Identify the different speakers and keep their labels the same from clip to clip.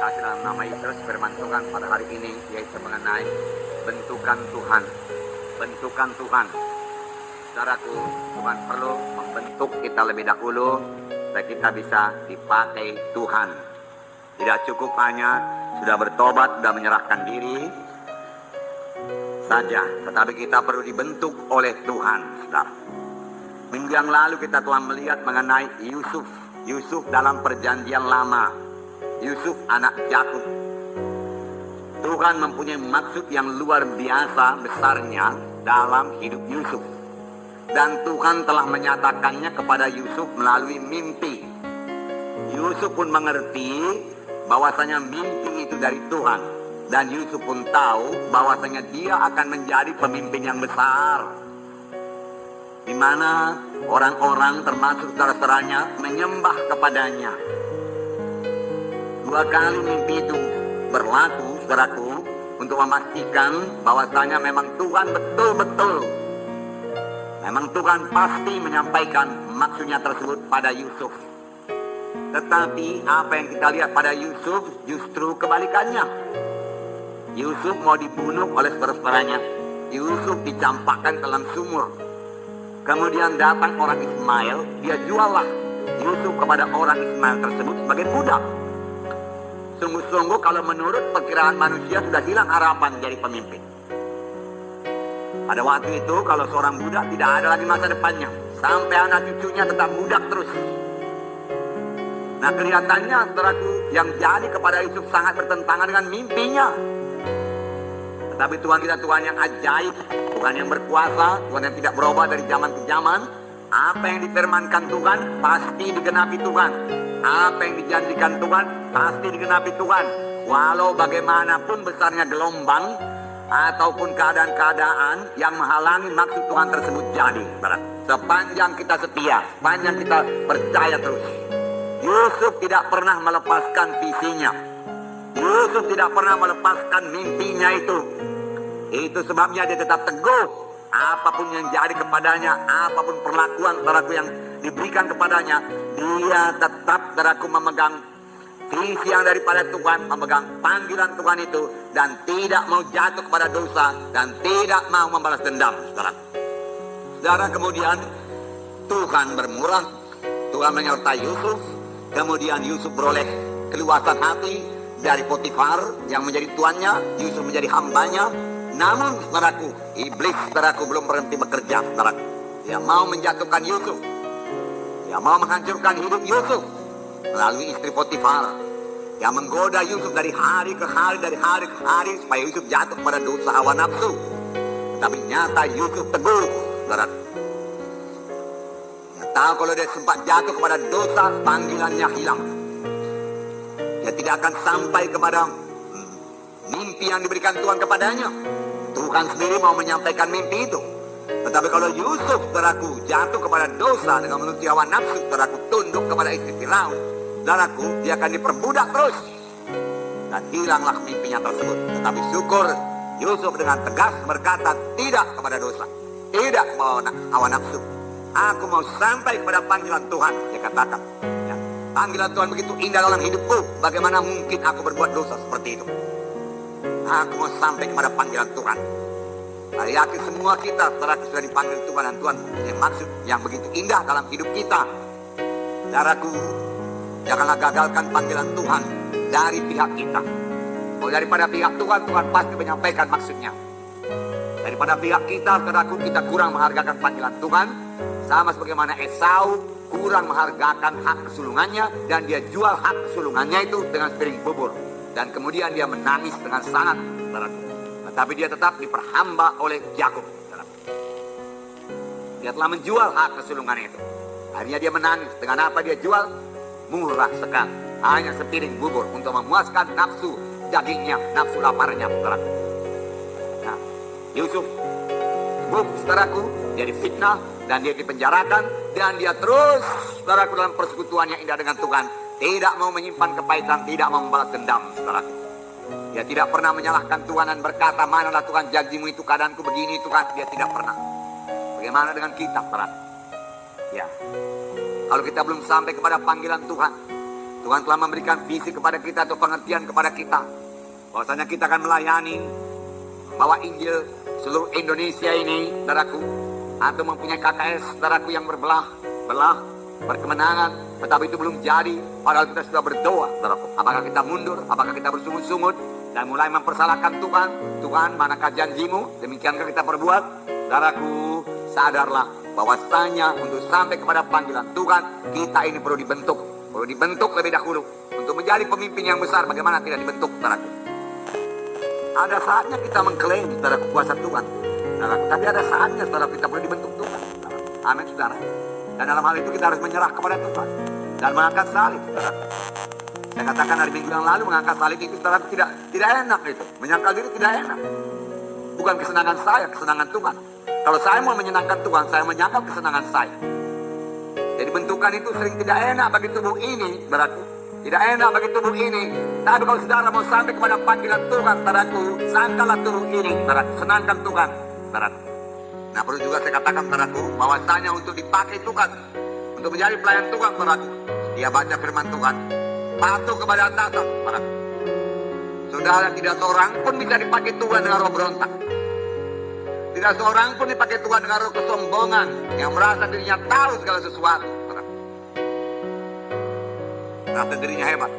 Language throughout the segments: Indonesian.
Speaker 1: kasih dalam nama Yesus. Firman Tuhan pada hari ini yaitu mengenai bentukan Tuhan. Bentukan Tuhan. Saudaraku, Tuhan perlu membentuk kita lebih dahulu supaya kita bisa dipakai Tuhan. Tidak cukup hanya sudah bertobat, sudah menyerahkan diri saja, tetapi kita perlu dibentuk oleh Tuhan, saudara. Minggu yang lalu kita telah melihat mengenai Yusuf. Yusuf dalam perjanjian lama. Yusuf anak Yakub. Tuhan mempunyai maksud yang luar biasa besarnya dalam hidup Yusuf. Dan Tuhan telah menyatakannya kepada Yusuf melalui mimpi. Yusuf pun mengerti bahwasanya mimpi itu dari Tuhan. Dan Yusuf pun tahu bahwasanya dia akan menjadi pemimpin yang besar, di mana orang-orang termasuk saudara-saudaranya menyembah kepadanya. 2 kali mimpi itu berlaku, saudaraku, untuk memastikan bahwasanya memang Tuhan betul-betul, memang Tuhan pasti menyampaikan maksudnya tersebut pada Yusuf. Tetapi apa yang kita lihat pada Yusuf justru kebalikannya. Yusuf mau dibunuh oleh saudara-saudaranya. Yusuf dicampakkan dalam sumur. Kemudian datang orang Ismail, dia juallah Yusuf kepada orang Ismail tersebut sebagai budak. Sungguh-sungguh kalau menurut perkiraan manusia sudah hilang harapan jadi pemimpin. Pada waktu itu kalau seorang budak tidak ada lagi masa depannya. Sampai anak cucunya tetap budak terus. Nah, kelihatannya saudaraku, yang jadi kepada Yusuf sangat bertentangan dengan mimpinya. Tetapi Tuhan kita Tuhan yang ajaib, Tuhan yang berkuasa, Tuhan yang tidak berubah dari zaman ke zaman. Apa yang difirmankan Tuhan pasti digenapi Tuhan. Apa yang dijanjikan Tuhan pasti digenapi Tuhan. Walau bagaimanapun besarnya gelombang ataupun keadaan-keadaan yang menghalangi maksud Tuhan tersebut jadi. Sepanjang kita setia, sepanjang kita percaya terus. Yusuf tidak pernah melepaskan visinya. Yusuf tidak pernah melepaskan mimpinya itu. Itu sebabnya dia tetap teguh. Apapun yang jadi kepadanya, apapun perlakuan saudaraku yang diberikan kepadanya, dia tetap saudaraku memegang visi yang daripada Tuhan, memegang panggilan Tuhan itu, dan tidak mau jatuh kepada dosa, dan tidak mau membalas dendam, saudara. Saudara, kemudian Tuhan bermurah, Tuhan menyertai Yusuf. Kemudian Yusuf beroleh keluasan hati dari Potifar yang menjadi tuannya. Yusuf menjadi hambanya. Namun saudaraku, iblis saudaraku belum berhenti bekerja, saudaraku. Dia mau menjatuhkan Yusuf. Dia mau menghancurkan hidup Yusuf melalui istri Potifar yang menggoda Yusuf dari hari ke hari, dari hari ke hari, supaya Yusuf jatuh pada dosa hawa nafsu. Tapi nyata Yusuf teguh, saudaraku. Dia tahu kalau dia sempat jatuh kepada dosa, panggilannya hilang. Dia tidak akan sampai kepada mimpi yang diberikan Tuhan kepadanya. Tuhan sendiri mau menyampaikan mimpi itu. Tetapi kalau Yusuf, saudaraku, jatuh kepada dosa dengan menuruti hawa nafsu, saudaraku, tunduk kepada istri Firaun, saudaraku, dia akan diperbudak terus. Dan hilanglah mimpinya tersebut. Tetapi syukur, Yusuf dengan tegas berkata tidak kepada dosa, tidak kepada hawa nafsu. Aku mau sampai kepada panggilan Tuhan, dia katakan. Ya, panggilan Tuhan begitu indah dalam hidupku. Bagaimana mungkin aku berbuat dosa seperti itu? Aku mau sampai kepada panggilan Tuhan. Saya yakin semua kita saudaraku sudah dipanggil Tuhan, dan Tuhan punya maksud yang begitu indah dalam hidup kita. Saudaraku, janganlah gagalkan panggilan Tuhan dari pihak kita. Kalau daripada pihak Tuhan, Tuhan pasti menyampaikan maksudnya. Daripada pihak kita, saudaraku, kita kurang menghargakan panggilan Tuhan. Sama sebagaimana Esau kurang menghargakan hak kesulungannya, dan dia jual hak kesulungannya itu dengan sepiring bubur. Dan kemudian dia menangis dengan sangat, saudaraku. Tetapi dia tetap diperhamba oleh Yakub. Dia telah menjual hak kesulungannya itu. Akhirnya dia menangis. Dengan apa dia jual? Murah sekali. Hanya sepiring bubur untuk memuaskan nafsu dagingnya, nafsu laparnya, saudaraku. Nah, Yusuf, saudaraku, dia difitnah dan dia dipenjarakan, dan dia terus, saudaraku, dalam persekutuan yang indah dengan Tuhan. Tidak mau menyimpan kepahitan, tidak mau membalas dendam, saudaraku. Dia tidak pernah menyalahkan Tuhan dan berkata, manalah Tuhan janjimu itu, keadaanku begini Tuhan. Dia tidak pernah. Bagaimana dengan kita, saudara? Ya, kalau kita belum sampai kepada panggilan Tuhan, Tuhan telah memberikan visi kepada kita atau pengertian kepada kita. Bahwasanya kita akan melayani, bawa Injil seluruh Indonesia ini, saudaraku. Atau mempunyai KKS, saudaraku, yang belah, berkemenangan. Tetapi itu belum jadi, padahal kita sudah berdoa, saudaraku. Apakah kita mundur, apakah kita bersungut-sungut, dan mulai mempersalahkan Tuhan. Tuhan, manakah janjimu? Demikiankah kita perbuat? Saudaraku, sadarlah bahwasanya untuk sampai kepada panggilan Tuhan, kita ini perlu dibentuk lebih dahulu untuk menjadi pemimpin yang besar. Bagaimana tidak dibentuk, saudaraku? Ada saatnya kita mengklaim, saudaraku, kuasa Tuhan, saudaraku. Tapi ada saatnya, saudara, kita perlu dibentuk Tuhan. Amin, saudara. Dan dalam hal itu kita harus menyerah kepada Tuhan dan mengangkat salib, saudara. Saya katakan hari minggu yang lalu, mengangkat salib itu, saudara, tidak enak itu. Menyangkal diri tidak enak. Bukan kesenangan saya, kesenangan Tuhan. Kalau saya mau menyenangkan Tuhan, saya menyangkal kesenangan saya. Jadi bentukan itu sering tidak enak bagi tubuh ini, saudaraku. Tidak enak bagi tubuh ini. Tapi kalau saudara mau sampai kepada panggilan Tuhan, saudaraku, sangkalah tubuh ini, saudaraku. Senangkan Tuhan, saudaraku. Nah, perlu juga saya katakan, saudaraku, bahwasanya untuk dipakai Tuhan, untuk menjadi pelayan Tuhan, saudaraku, dia baca firman Tuhan, patuh kepada atasan, saudaraku. Saudara, tidak seorang pun bisa dipakai Tuhan dengan roh berontak. Tidak seorang pun dipakai Tuhan dengan roh kesombongan, yang merasa dirinya tahu segala sesuatu, saudaraku. Merasa dirinya hebat.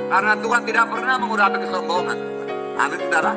Speaker 1: Karena Tuhan tidak pernah mengurapi kesombongan. Amin, saudara.